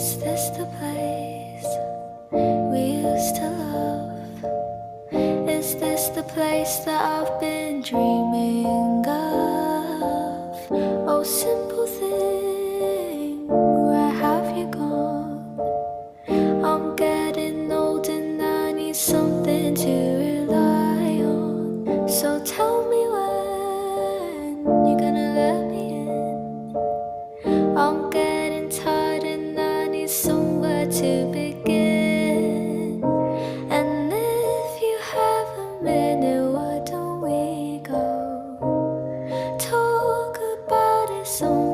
Is this the place we used to love? Is this the place that I've been dreaming of? Oh, simple thing, where have you gone? I'm getting old and I need something to rely on. So tell me when you're gonna let me in. I'm getting tired and I need somewhere to begin. And if you have a minute, why don't we go talk about it some